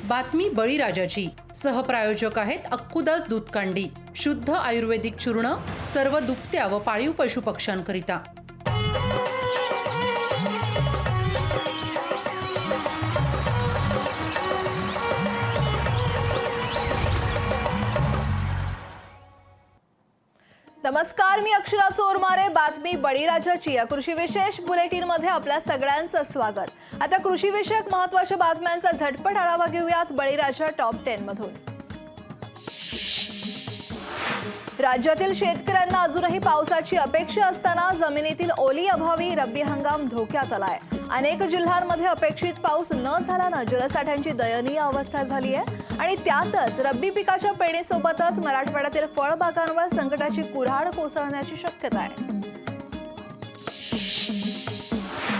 बातमी बळीराजाची. सहप्रायोजक आहेत अक्कुदास दूधकांडी. शुद्ध आयुर्वेदिक चूर्ण, सर्व दुभत्या व पाळीव पशुपक्ष्यांकरिता. नमस्कार, मी अक्षरा चोरमारे. बातमी बळीराजाची या कृषी विशेष बुलेटिन मध्ये आपल्या सगळ्यांचं स्वागत. आता कृषी विषयक महत्त्वाच्या बातम्यांचा झटपट आढावा घेऊयात बळीराजा टॉप 10 मधून. राज्यातील शेतकऱ्यांना अजूनही पावसाची अपेक्षा असताना जमिनीतील ओली अभावी रब्बी हंगाम धोक्यात आलाय. अनेक जिल्ह्यांमध्ये अपेक्षित पाऊस न झाल्यानं जलसाठ्यांची दयनीय अवस्था झाली आहे आणि त्यातच रब्बी पिकाच्या पेरणीसोबतच मराठवाड्यातील फळबागांवर संकटाची कुऱ्हाड कोसळण्याची शक्यता आहे.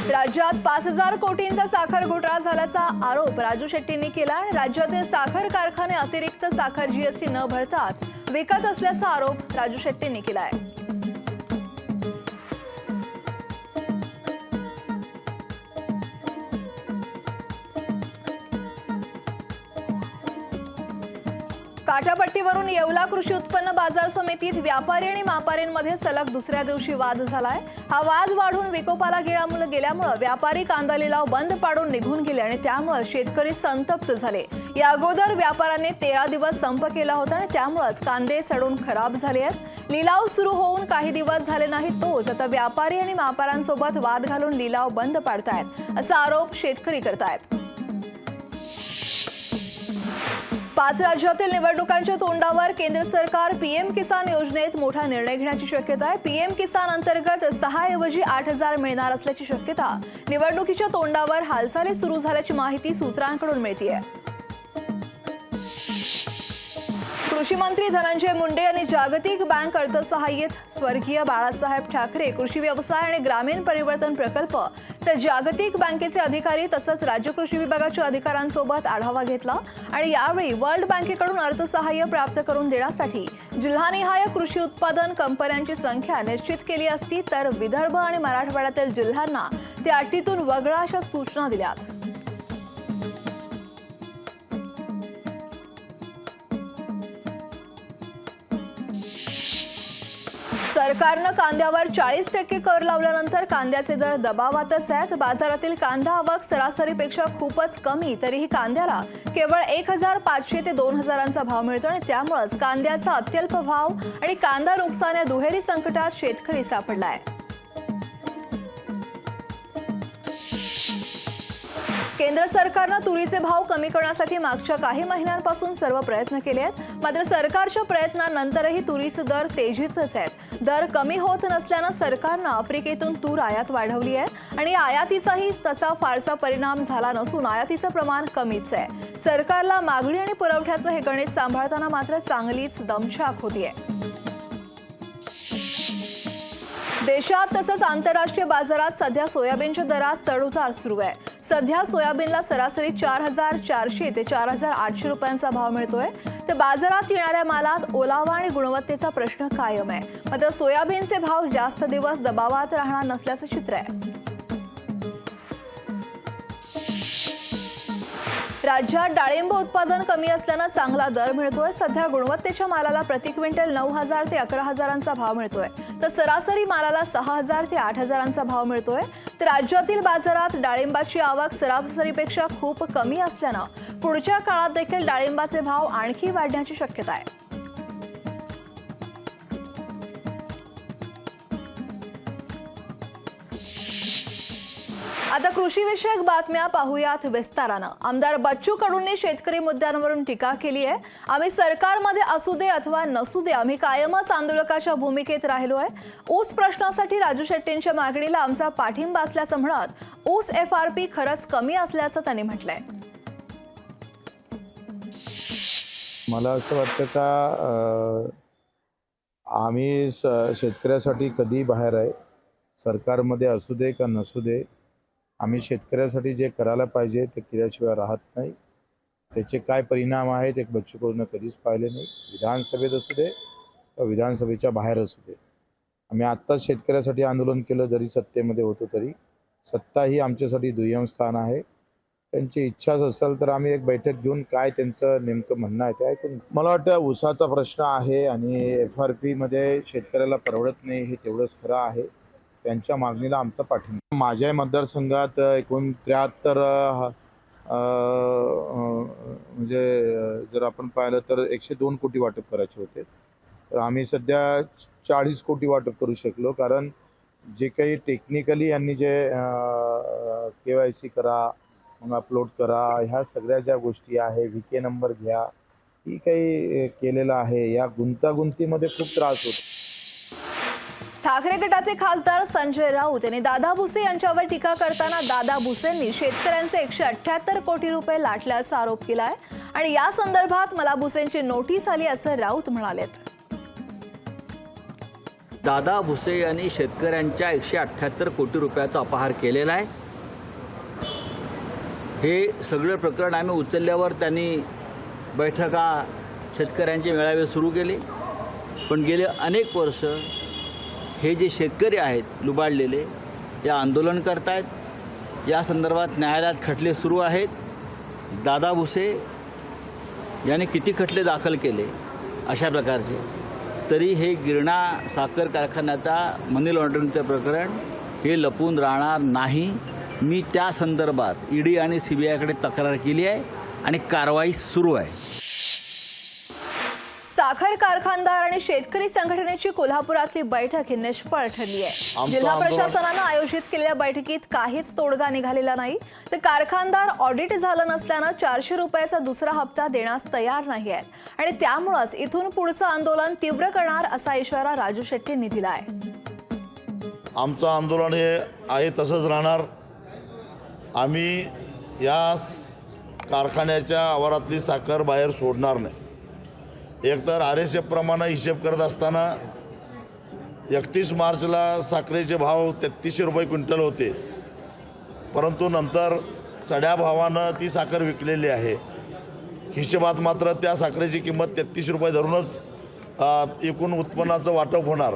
राज्यात 5,000 कोटींचा साखर घोटाळा झाल्याचा आरोप राजू शेट्टींनी केला. राज्यातील साखर कारखाने अतिरिक्त साखर जीएसटी न भरताच विकत असल्याचा आरोप राजू शेट्टींनी केला आहे. काठापट्टीवरून येवला कृषी उत्पन्न बाजार समितीत व्यापारी आणि मापारींमध्ये सलग दुसऱ्या दिवशी वाद झालाय. हा वाद वाढून विकोपाला गेल्यामुळे व्यापारी कांदा लिलाव बंद पाडून निघून गेले आणि त्यामुळे शेतकरी संतप्त झाले. या अगोदर व्यापाऱ्यांनी 13 दिवस संप केला होता आणि त्यामुळेच कांदे सडून खराब झाले आहेत. लिलाव सुरू होऊन काही दिवस झाले नाही तोच आता व्यापारी आणि मापाऱ्यांसोबत वाद घालून लिलाव बंद पाडतायत असा आरोप शेतकरी करतायत. 5 राज्यातील निवडणुकांच्या तोंडावर केंद्र सरकार पीएम किसान योजनेत मोठा निर्णय घेण्याची शक्यता आहे. पीएम किसान अंतर्गत 6 ऐवजी 8,000 मिळणार असल्याची शक्यता निवडणुकीच्या तोंडावर हालचाली सुरू झाल्याची माहिती सूत्रांकडून मिळतेय. कृषी मंत्री धनंजय मुंडे यांनी जागतिक बँक अर्थसहाय्यित स्वर्गीय बाळासाहेब ठाकरे कृषी व्यवसाय आणि ग्रामीण परिवर्तन प्रकल्प तर जागतिक बँकेचे अधिकारी तसंच राज्य कृषी विभागाच्या अधिकाऱ्यांसोबत आढावा घेतला आणि यावेळी वर्ल्ड बँकेकडून अर्थसहाय्य प्राप्त करून देण्यासाठी जिल्हानिहाय कृषी उत्पादन कंपन्यांची संख्या निश्चित केली असती तर विदर्भ आणि मराठवाड्यातील जिल्ह्यांना त्या अटीतून वगळा अशा सूचना दिल्या. सरकारनं कांद्यावर 40% कर लावल्यानंतर कांद्याचे दर दबावातच आहेत. बाजारातील कांदा आवक सरासरीपेक्षा खूपच कमी तरीही कांद्याला केवळ 1,500 ते 2,000चा भाव मिळतो आणि त्यामुळेच कांद्याचा अत्यल्प भाव आणि कांदा नुकसान या दुहेरी संकटात शेतकरी सापडलाय. केंद्र सरकारनं तुरीचे भाव कमी करण्यासाठी मागच्या काही महिन्यांपासून सर्व प्रयत्न केले आहेत. मात्र सरकारच्या प्रयत्नांनंतरही तुरीचे दर तेजीतच आहेत. दर कमी होत नसल्यानं सरकारनं आफ्रिकेतून तूर आयात वाढवली आहे आणि आयातीचाही त्याचा फारसा परिणाम झाला नसून आयातीचं प्रमाण कमीच आहे. सरकारला मागणी आणि पुरवठ्याचं हे गणित सांभाळताना मात्र चांगलीच दमछाक होतीये. देशात तसंच आंतरराष्ट्रीय बाजारात सध्या सोयाबीनच्या दरात चढउतार सुरू आहे. सध्या सोयाबीनला सरासरी 4,400 ते 4,800 रुपयांचा भाव मिळतोय. तर बाजारात येणाऱ्या मालात ओलावा आणि गुणवत्तेचा प्रश्न कायम आहे. मात्र सोयाबीनचे भाव जास्त दिवस दबावात राहणार नसल्याचं चित्र आहे. राज्यात डाळिंब उत्पादन कमी असल्यानं चांगला दर मिळतोय. सध्या गुणवत्तेच्या मालाला प्रति क्विंटल 9,000 ते 11,000चा भाव मिळतोय तर सरासरी मालाला 6,000 ते 8,000चा भाव मिळतोय. तर राज्यातील बाजारात डाळिंबाची आवक सरासरीपेक्षा खूप कमी असल्यानं पुढच्या काळात देखील डाळिंबाचे भाव आणखी वाढण्याची शक्यता आहे. आता कृषी विषयक बातम्या पाहूयात विस्तारानं. आमदार बच्चू कडूंनी शेतकरी मुद्द्यांवरून टीका केली आहे. आम्ही सरकारमध्ये असू दे अथवा नसू दे आम्ही कायमच आंदोलकाच्या भूमिकेत राहिलोय. ऊस प्रश्नासाठी राजू शेट्टींच्या मागणीला आमचा पाठिंबा असल्याचं म्हणत ऊस FRP खरंच कमी असल्याचं त्यांनी म्हटलंय. मला असं वाटतं का आम्ही शेतकऱ्यासाठी कधी बाहेर आहे. सरकारमध्ये असू दे का नसू दे आम्ही शेतकऱ्यासाठी जे करायला पाहिजे ते केल्याशिवाय राहत नाही. त्याचे काय परिणाम आहेत एक बच्चू कडूंना कधीच पाहिले नाही. विधानसभेत असू दे का विधानसभेच्या बाहेर असू दे आम्ही आत्ताच शेतकऱ्यासाठी आंदोलन केलं. जरी सत्तेमध्ये होतो तरी सत्ता ही आमच्यासाठी दुय्यम स्थान आहे. त्यांची इच्छाच असेल तर आम्ही एक बैठक घेऊन काय त्यांचं नेमकं म्हणणं आहे ते ऐकून. मला वाटतं ऊसाचा प्रश्न आहे आणि FRP मध्ये शेतकऱ्याला परवडत नाही हे तेवढंच खरं आहे. त्यांच्या मागणीला आमचा पाठिंबा. माझ्या मतदारसंघात एकूण 73 म्हणजे जर आपण पाहिलं तर 102 कोटी वाटप करायचे होते. तर आम्ही सध्या 40 कोटी वाटप करू शकलो, कारण जे काही टेक्निकली यांनी जे KYC करा, मग अपलोड करा, ह्या सगळ्या ज्या गोष्टी आहे, VK नंबर घ्या, ही काही केलेलं आहे. या गुंतागुंतीमध्ये खूप त्रास होतो. ठाकरे गटाचे खासदार संजय राऊत यांनी दादा भुसे यांच्यावर टीका करताना दादा भुसेंनी शेतकऱ्यांचे 178 कोटी रुपये लाटल्याचा आरोप केलाय आणि या संदर्भात मला भुसेंची नोटीस आली असं राऊत म्हणालेत. दादा भुसे यांनी शेतकऱ्यांच्या 178 कोटी रुपयाचा अपहार केलेला आहे. हे सगळं प्रकरण आम्ही उचलल्यावर त्यांनी बैठका, शेतकऱ्यांचे मेळावे सुरू केले. पण गेले अनेक वर्ष हे जे शेतकरी आहेत लुबाडलेले, या आंदोलन करतायत. या संदर्भात न्यायालयात खटले सुरू आहेत. दादा भुसे यांनी किती खटले दाखल केले अशा प्रकारचे, तरी हे गिरणा साखर कारखान्याचा मनी लॉन्ड्रिंगचं प्रकरण हे लपून राहणार नाही. मी त्या संदर्भात ED आणि CBIकडे तक्रार केली आहे आणि कारवाई सुरू आहे. साखर कारखानदार आणि शेतकरी संघटनेची कोल्हापुरातली बैठक ही निष्फळ ठरली आहे. जिल्हा प्रशासनानं आयोजित केलेल्या बैठकीत काहीच तोडगा निघालेला नाही. तर कारखानदार ऑडिट झालं नसल्यानं 400 रुपयाचा दुसरा हप्ता देण्यास तयार नाही आहेत आणि त्यामुळेच इथून पुढचं आंदोलन तीव्र करणार असा इशारा राजू शेट्टींनी दिला आहे. आमचं आंदोलन हे आहे तसंच राहणार. आम्ही या कारखान्याच्या आवारातली साखर बाहेर सोडणार नाही. एकतर RSF प्रमाणे हिशेब करत असताना 31 मार्चला साखरेचे भाव 3300 रुपये क्विंटल होते, परंतु नंतर चढ्या भावानं ती साखर विकलेली आहे. हिशेबात मात्र त्या साखरेची किंमत 33 रुपये धरूनच एकूण उत्पन्नाचं वाटप होणार.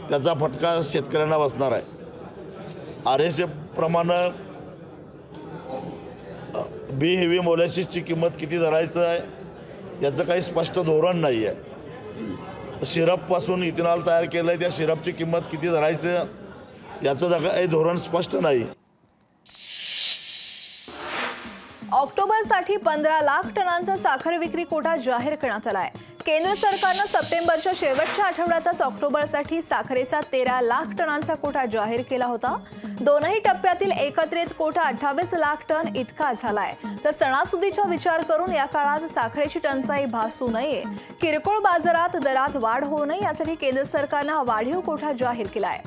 त्याचा फटका शेतकऱ्यांना बसणार आहे. RSF प्रमाणे बी हेवी मोलॅसिसची किंमत किती धरायचं आहे याचं काही स्पष्ट धोरण नाही आहे. सिरपपासून इथेनॉल तयार केलं आहे, त्या सिरपची किंमत किती धरायचं याचं काही धोरण स्पष्ट नाही. ऑक्टोबरसाठी 15 लाख टनांचा साखर विक्री कोटा जाहीर करण्यात आला आहे. केंद्र सरकारनं सप्टेंबरच्या शेवटच्या आठवड्यातच ऑक्टोबरसाठी साखरेचा 13 लाख टनांचा कोटा जाहीर केला होता. दोनही टप्प्यातील एकत्रित कोटा 28 लाख टन इतका झालाय. तर सणासुदीचा विचार करून या काळात साखरेची टंचाई भासू नये, किरकोळ बाजारात दरात वाढ होऊ नये यासाठी केंद्र सरकारनं हा वाढीव कोटा जाहीर केलाय.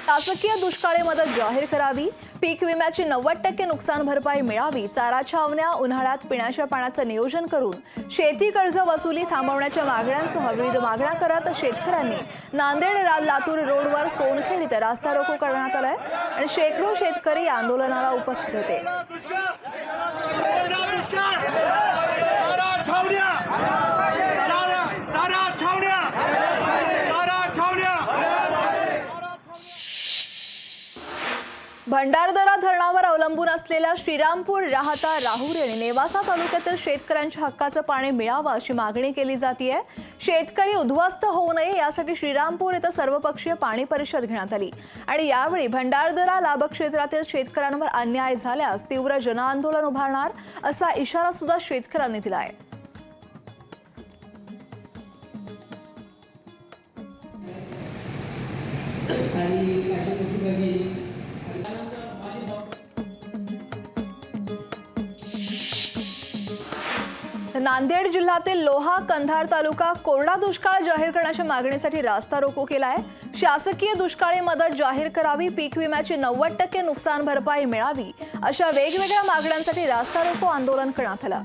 शासकीय दुष्काळी मदत जाहीर करावी, पीक विम्याची 90% नुकसान भरपाई मिळावी, चारा छावण्या, उन्हाळ्यात पिण्याच्या पाण्याचं नियोजन करून शेती कर्ज वसुली थांबवण्याच्या मागण्यांसह विविध मागण्या करत शेतकऱ्यांनी नांदेड लातूर रोडवर सोनखेड इथं रास्ता रोको करण्यात आलाय आणि शेकडो शेतकरी या आंदोलनाला उपस्थित होते. भंडारदरा धरणावर अवलंबून असलेल्या श्रीरामपूर, राहता, राहुरी आणि नेवासा तालुक्यातील शेतकऱ्यांच्या हक्काचं पाणी मिळावं अशी मागणी केली जाते. शेतकरी उद्ध्वस्त होऊ नये यासाठी श्रीरामपूर इथं सर्वपक्षीय पाणी परिषद घेण्यात आली आणि यावेळी भंडारदरा लाभक्षेत्रातील शेतकऱ्यांवर अन्याय झाल्यास तीव्र जनआंदोलन उभारणार असा इशारा सुद्धा शेतकऱ्यांनी दिला आहे. नांदेड जिल्ह्यातील लोहा कंधार तालुका कोरडा दुष्काळ जाहीर करण्याच्या मागणीसाठी रास्ता रोको केलाय. शासकीय दुष्काळी मदत जाहीर करावी, पीक विम्याची 90% नुकसान भरपाई मिळावी अशा वेगवेगळ्या मागण्यांसाठी रास्ता रोको आंदोलन करण्यात आलं.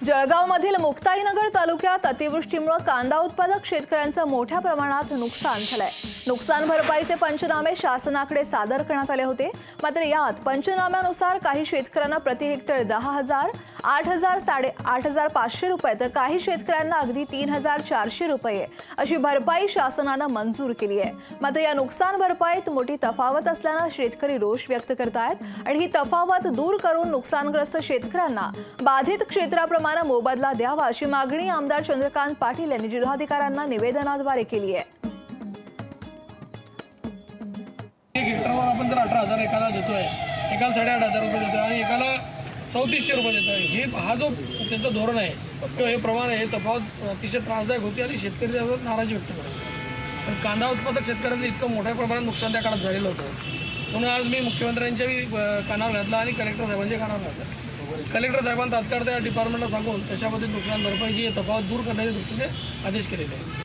जळगावमधील मुक्ताईनगर तालुक्यात अतिवृष्टीमुळे कांदा उत्पादक शेतकऱ्यांचं मोठ्या प्रमाणात नुकसान झालंय. नुकसान भरपाईचे पंचनामे शासनाकडे सादर करण्यात आले होते. मात्र यात पंचनाम्यानुसार काही शेतकऱ्यांना प्रति हेक्टर 10,000, 8,000, 8,500 रुपये तर काही शेतकऱ्यांना अगदी 3,400 रुपये अशी भरपाई शासनानं मंजूर केली आहे. मात्र या नुकसान भरपाईत मोठी तफावत असल्यानं शेतकरी रोष व्यक्त करतायत आणि ही तफावत दूर करून नुकसानग्रस्त शेतकऱ्यांना बाधित क्षेत्राप्रमाणे मोबदला द्यावा अशी मागणी आमदार चंद्रकांत पाटील यांनी जिल्हाधिकाऱ्यांना निवेदनाद्वारे केली आहे. एक हेक्टरवर आपण जर 18,000 एकाला देतोय, एकाला 8,500 रुपये देतोय आणि एकाला 3,400 रुपये देतोय. हा जो त्यांचं धोरण आहे किंवा हे प्रमाण आहे, हे तफावत अतिशय त्रासदायक होती आणि शेतकरी त्यावर नाराजी व्यक्त करतात. पण कांदा उत्पादक शेतकऱ्यांचं इतकं मोठ्या प्रमाणात नुकसान त्या काळात झालेलं होतं. म्हणून आज मी मुख्यमंत्र्यांच्याही कानावर घातला आणि कलेक्टर साहेबांच्या कानावर घातला. कलेक्टर साहेबांना तात्काळ त्या डिपार्टमेंटला सांगून तशा पद्धतीने नुकसान भरपाईची तफावत दूर करण्याच्या दृष्टीने आदेश केलेले आहे.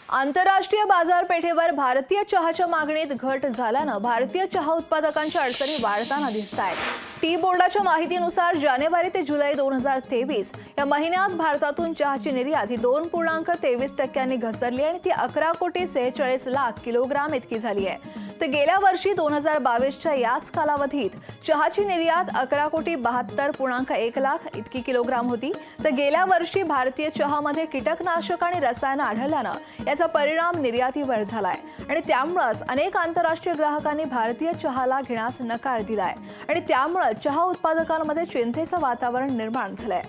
आंतरराष्ट्रीय बाजारपेठेवर भारतीय चहाच्या मागणीत घट झाल्यानं भारतीय चहा उत्पादकांच्या अडचणी वाढताना दिसत आहेत. टी बोर्डाच्या माहितीनुसार जानेवारी ते जुलै 2023 या महिन्यात भारतातून चहाची निर्यात ही 2.23% घसरली आणि ती 11,46,00,000 किलोग्राम इतकी झाली आहे. तर गेल्या वर्षी 2022च्या याच कालावधीत चहाची निर्यात 11,72,1,00,000 इतकी किलोग्राम होती. तर गेल्या वर्षी भारतीय चहामध्ये कीटकनाशक आणि रसायनं आढळल्यानं याचा परिणाम निर्यातीवर झालाय आणि त्यामुळेच अनेक आंतरराष्ट्रीय ग्राहकांनी भारतीय चहाला घेण्यास नकार दिलाय आणि त्यामुळे चहा उत्पादकांमध्ये चिंतेचं वातावरण निर्माण झालंय.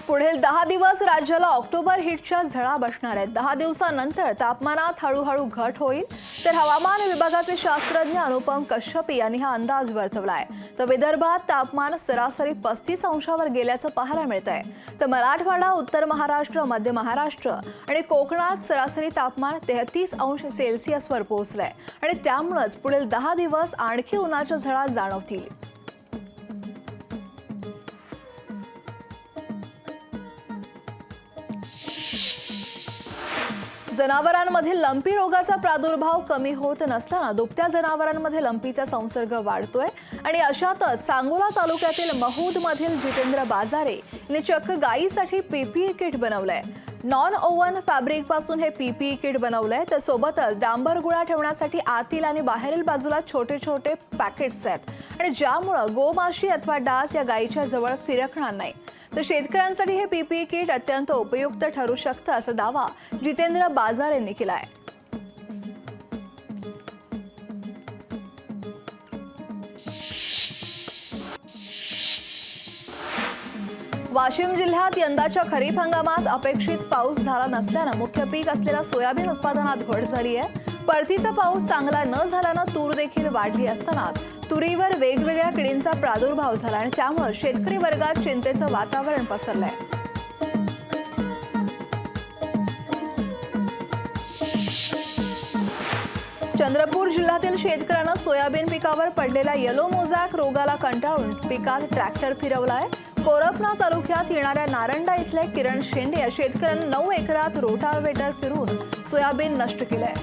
पुढील 10 दिवस राज्याला ऑक्टोबर हिटच्या झळा बसणार आहेत. 10 दिवसांनंतर तापमानात हळूहळू घट होईल तर हवामान विभागाचे शास्त्रज्ञ अनुपम कश्यप यांनी हा अंदाज वर्तवलाय. तर विदर्भात तापमान सरासरी 35 अंशावर गेल्याचं पाहायला मिळत आहे. तर मराठवाडा, उत्तर महाराष्ट्र, मध्य महाराष्ट्र आणि कोकणात सरासरी तापमान 33 अंश सेल्सिअसवर पोहोचलंय आणि त्यामुळेच पुढील 10 दिवस आणखी उन्हाच्या झळा जाणवतील. जनावरांमध्ये लंपी रोगाचा प्रादुर्भाव कमी होत नसताना दुभत्या जनावरांमध्ये लंपीचा संसर्ग वाढतोय आणि अशातच सांगोला तालुक्यातील महूदमधील जितेंद्र बाजारे यांनी चक्क गायीसाठी पीपीई किट बनवलंय. नॉन ओव्हन फॅब्रिक पासून हे पीपीई किट बनवलंय. तर सोबतच डांबर गुळा ठेवण्यासाठी आतील आणि बाहेरील बाजूला छोटे छोटे पॅकेट्स आहेत आणि ज्यामुळे गोमाशी अथवा डास या गायीच्या जवळ फिरकणार नाही. तर शेतकऱ्यांसाठी हे पीपीई किट अत्यंत उपयुक्त ठरू शकतं असा दावा जितेंद्र बाजार यांनी केलाय. वाशिम जिल्ह्यात यंदाच्या खरीप हंगामात अपेक्षित पाऊस झाला नसल्यानं मुख्य पीक असलेल्या सोयाबीन उत्पादनात घट झाली आहे. परतीचा पाऊस चांगला न झाल्यानं तूर देखील वाढली असतानाच तुरीवर वेगवेगळ्या किडींचा प्रादुर्भाव झाला आणि त्यामुळे शेतकरी वर्गात चिंतेचं वातावरण पसरलंय. चंद्रपूर जिल्ह्यातील शेतकऱ्यांना सोयाबीन पिकावर पडलेल्या येलो मोझॅक रोगाला कंटाळून पिकात ट्रॅक्टर फिरवलाय. कोरपना तालुक्यात येणाऱ्या नारंडा इथले किरण शेंडे या शेतकऱ्यांनी 9 एकरात रोटावेटर फिरून सोयाबीन नष्ट केलंय.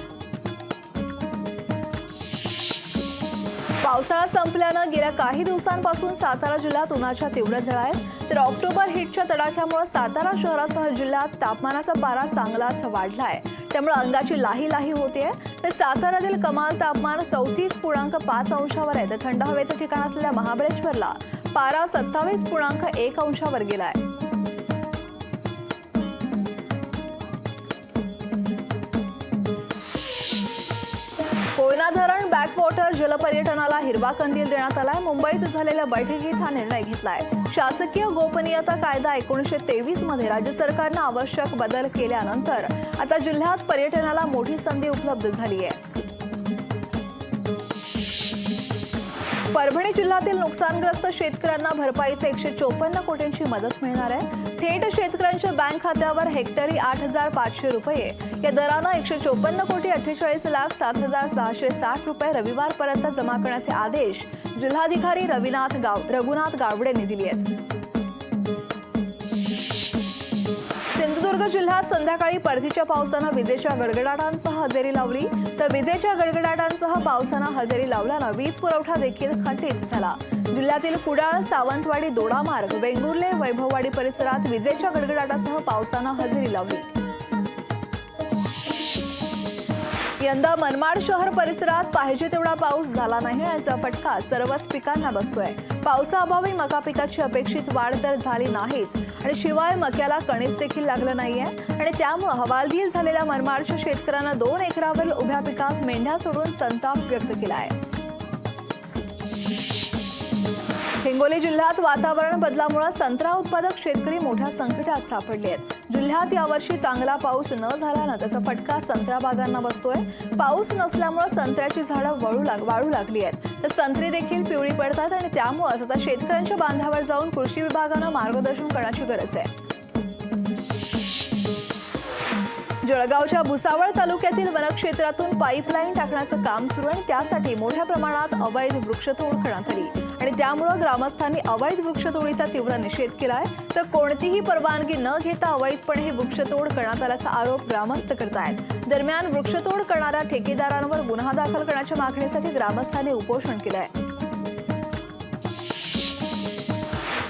पावसाळा संपल्यानं गेल्या काही दिवसांपासून सातारा जिल्ह्यात उन्हाच्या तीव्र झळा आहेत. तर ऑक्टोबर हिटच्या तडाख्यामुळे सातारा शहरासह जिल्ह्यात तापमानाचा पारा चांगलाच वाढलाय. त्यामुळे अंगाची लाही लाही होतेय. तर साताऱ्यातील कमाल तापमान 34.5 अंशावर आहे. तर थंड हवेचं ठिकाण असलेल्या महाबळेश्वरला पारा 27.1 अंशावर गेलाय. कोयना धरण बॅकवॉटर जलपर्यटनाला हिरवा कंदील देण्यात आलाय. मुंबईत झालेल्या बैठकीत हा निर्णय घेतलाय. शासकीय गोपनीयता कायदा 1923 मध्ये राज्य सरकारनं आवश्यक बदल केल्यानंतर आता जिल्ह्यात पर्यटनाला मोठी संधी उपलब्ध झाली आहे. परभणी जिल्ह्यातील नुकसानग्रस्त शेतकऱ्यांना भरपाईचे 154 कोटींची मदत मिळणार आहे. थेट शेतकऱ्यांच्या बँक खात्यावर हेक्टरी 8,500 रुपये या दरानं 154,48,07,660 रुपये रविवारपर्यंत जमा करण्याचे आदेश जिल्हाधिकारी रघुनाथ गावडे यांनी दिले आहेत. सिंधुदुर्ग सिंधुदुर्ग जिल्ह्यात संध्याकाळी परतीच्या पावसानं विजेच्या गडगडाटांसह हजेरी लावली तर विजेच्या गडगडाटांसह पावसानं हजेरी लावल्यानं वीज पुरवठा देखील खंडित झाला. जिल्ह्यातील कुडाळ, सावंतवाडी, दोडामार्ग, वेंगुर्ले, वैभववाडी परिसरात विजेच्या गडगडाटासह पावसानं हजेरी लावली. यंदा मनमाड शहर परिसरात पाहिजे तेवढा पाऊस झाला नाही याचा फटका सर्वच पिकांना बसतोय. पावसाअभावी मका पिकाची अपेक्षित वाढ तर झाली नाहीच आणि शिवाय मक्याला कणीस देखील लागलं नाहीये आणि त्यामुळे हवालदिल झालेल्या मनमाडच्या शेतकऱ्यांना 2 एकरावरील उभ्या पिकात मेंढ्या सोडून संताप व्यक्त केला आहे. हिंगोली जिल्ह्यात वातावरण बदलामुळे संत्रा उत्पादक शेतकरी मोठ्या संकटात सापडले आहेत. जिल्ह्यात यावर्षी चांगला पाऊस न झाल्यानं त्याचा फटका संत्रा बागांना बसतोय. पाऊस नसल्यामुळे संत्र्याची झाडं वाळू लागली आहेत तर संत्री देखील पिवळी पडतात आणि त्यामुळेच आता शेतकऱ्यांच्या बांधावर जाऊन कृषी विभागानं मार्गदर्शन करण्याची गरज आहे. जळगावच्या भुसावळ तालुक्यातील वनक्षेत्रातून पाईपलाईन टाकण्याचं काम सुरू आहे. त्यासाठी मोठ्या प्रमाणात अवैध वृक्षतोड करण्यात आली आणि त्यामुळे ग्रामस्थांनी अवैध वृक्षतोडीचा तीव्र निषेध केलाय तर कोणतीही परवानगी न घेता अवैधपणे ही वृक्षतोड करण्यात आल्याचा आरोप ग्रामस्थ करतायत. दरम्यान वृक्षतोड करणाऱ्या ठेकेदारांवर गुन्हा दाखल करण्याच्या मागणीसाठी ग्रामस्थांनी उपोषण केलंय.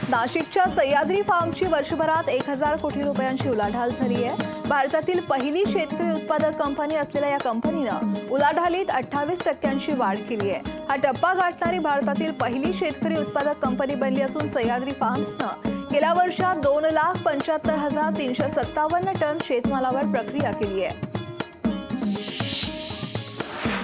नाशिकच्या सह्याद्री फार्मची वर्षभरात 1000 कोटी रुपयांची उलाढाल झाली आहे. भारतातील पहिली शेतकरी उत्पादक कंपनी असलेल्या या कंपनीनं उलाढालीत 28% वाढ केली आहे. हा टप्पा गाठणारी भारतातील पहिली शेतकरी उत्पादक कंपनी बनली असून सह्याद्री फार्म्सनं गेल्या वर्षात 2,75,357 टन शेतमालावर प्रक्रिया केली आहे.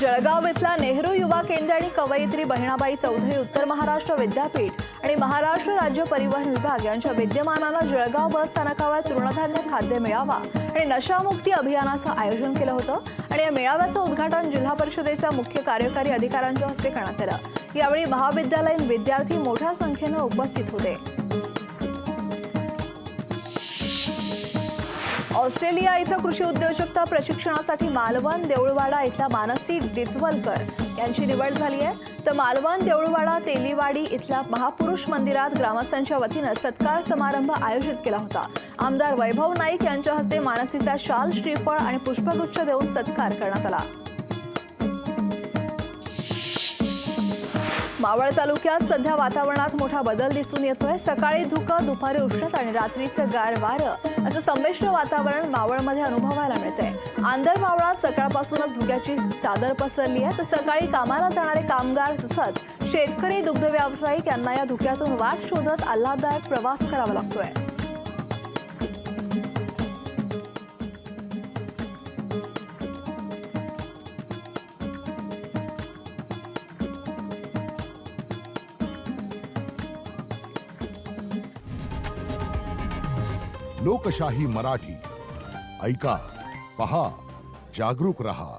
जळगाव इथला नेहरू युवा केंद्र आणि कवयित्री बहिणाबाई चौधरी उत्तर महाराष्ट्र विद्यापीठ आणि महाराष्ट्र राज्य परिवहन विभाग यांच्या विद्यमानानं जळगाव बस स्थानकावर तृणधान्य खाद्य मेळावा आणि नशामुक्ती अभियानाचं आयोजन केलं होतं आणि या मेळाव्याचं उद्घाटन जिल्हा परिषदेच्या मुख्य कार्यकारी अधिकाऱ्यांच्या हस्ते करण्यात आलं. यावेळी महाविद्यालयीन विद्यार्थी मोठ्या संख्येनं उपस्थित होते. ऑस्ट्रेलिया इथं कृषी उद्योजकता प्रशिक्षणासाठी मालवण देऊळवाडा इथल्या मानसी डिचवलकर यांची निवड झाली आहे. तर मालवण देऊळवाडा तेलीवाडी इथल्या महापुरुष मंदिरात ग्रामस्थांच्या वतीनं सत्कार समारंभ आयोजित केला होता. आमदार वैभव नाईक यांच्या हस्ते मानसीचा शाल, श्रीफळ आणि पुष्पगुच्छ देऊन सत्कार करण्यात आला. मावळ तालुक्यात सध्या वातावरणात मोठा बदल दिसून येतोय. सकाळी धुकं, दुपारी उष्णता आणि रात्रीचं गार वारं असं संमिश्र वातावरण मावळमध्ये अनुभवायला मिळतंय. आंदर मावळात सकाळपासूनच धुक्याची चादर पसरली आहे तर सकाळी कामाला जाणारे कामगार तसंच शेतकरी, दुग्ध व्यावसायिक यांना या धुक्यातून वाट शोधत आल्हाददायक प्रवास करावा लागतोय. लोकशाही मराठी ऐका, पहा, जागरूक रहा.